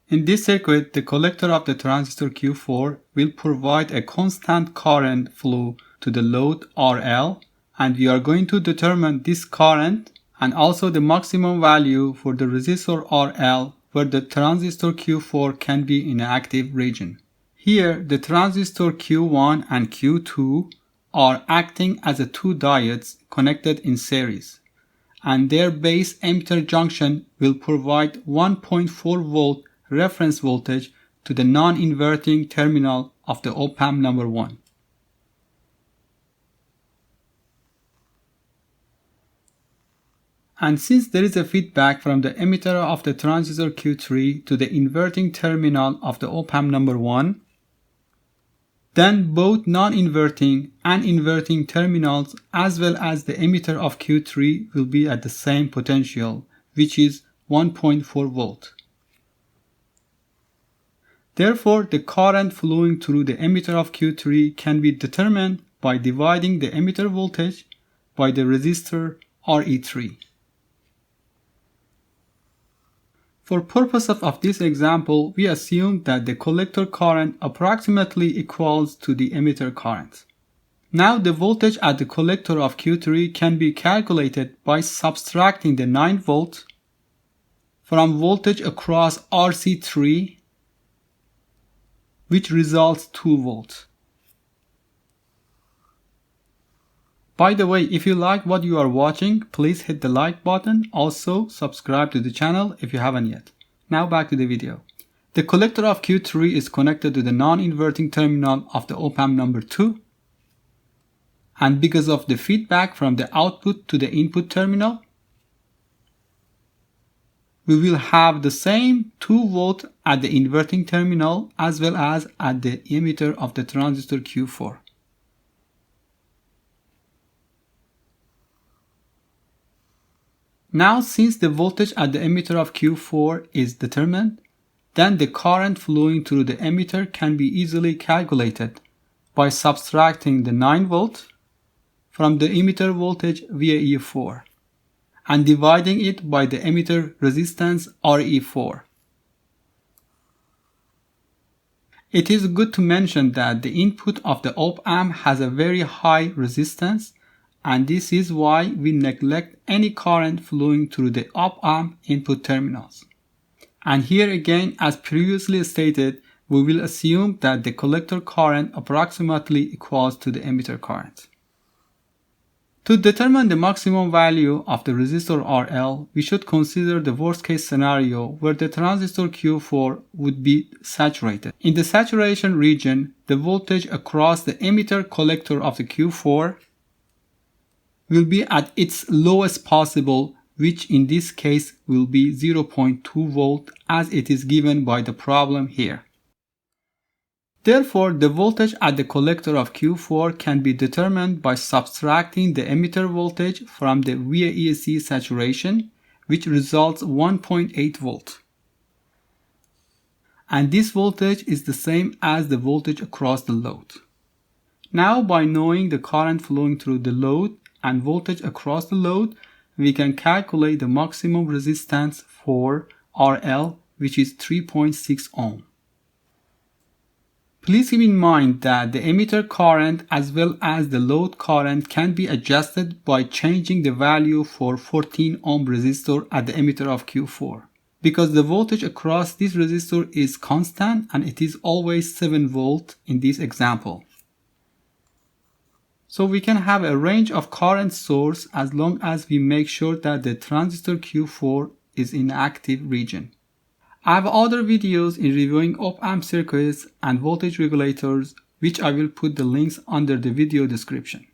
In this circuit, the collector of the transistor Q4 will provide a constant current flow to the load RL, and we are going to determine this current and also the maximum value for the resistor RL where the transistor Q4 can be in an active region. Here, the transistor Q1 and Q2 are acting as two diodes connected in series, and their base emitter junction will provide 1.4 volt reference voltage to the non-inverting terminal of the op-amp number 1. And since there is a feedback from the emitter of the transistor Q3 to the inverting terminal of the op-amp number 1, then both non-inverting and inverting terminals as well as the emitter of Q3 will be at the same potential, which is 1.4 volt. Therefore, the current flowing through the emitter of Q3 can be determined by dividing the emitter voltage by the resistor Re3. For purposes of this example, we assume that the collector current approximately equals to the emitter current. Now the voltage at the collector of Q3 can be calculated by subtracting the 9 volt from voltage across RC3, which results 2 volts. By the way, if you like what you are watching, please hit the like button. Also, subscribe to the channel if you haven't yet. Now back to the video. The collector of Q3 is connected to the non-inverting terminal of the op-amp number 2. And because of the feedback from the output to the input terminal, we will have the same 2 volt at the inverting terminal as well as at the emitter of the transistor Q4. Now, since the voltage at the emitter of Q4 is determined, then the current flowing through the emitter can be easily calculated by subtracting the 9 volt from the emitter voltage VAE4 and dividing it by the emitter resistance RE4. It is good to mention that the input of the op-amp has a very high resistance, and this is why we neglect any current flowing through the op-amp input terminals. And here again, as previously stated, we will assume that the collector current approximately equals to the emitter current. To determine the maximum value of the resistor RL, we should consider the worst case scenario where the transistor Q4 would be saturated. In the saturation region, the voltage across the emitter collector of the Q4 will be at its lowest possible, which in this case will be 0.2 volt as it is given by the problem here. Therefore, the voltage at the collector of Q4 can be determined by subtracting the emitter voltage from the VAEC saturation, which results 1.8 volt. And this voltage is the same as the voltage across the load. Now, by knowing the current flowing through the load and voltage across the load, we can calculate the maximum resistance for RL, which is 3.6 ohm. Please keep in mind that the emitter current as well as the load current can be adjusted by changing the value for 14 ohm resistor at the emitter of Q4, because the voltage across this resistor is constant and it is always 7 volt in this example. So we can have a range of current source as long as we make sure that the transistor Q4 is in active region. I have other videos in reviewing op-amp circuits and voltage regulators, which I will put the links under the video description.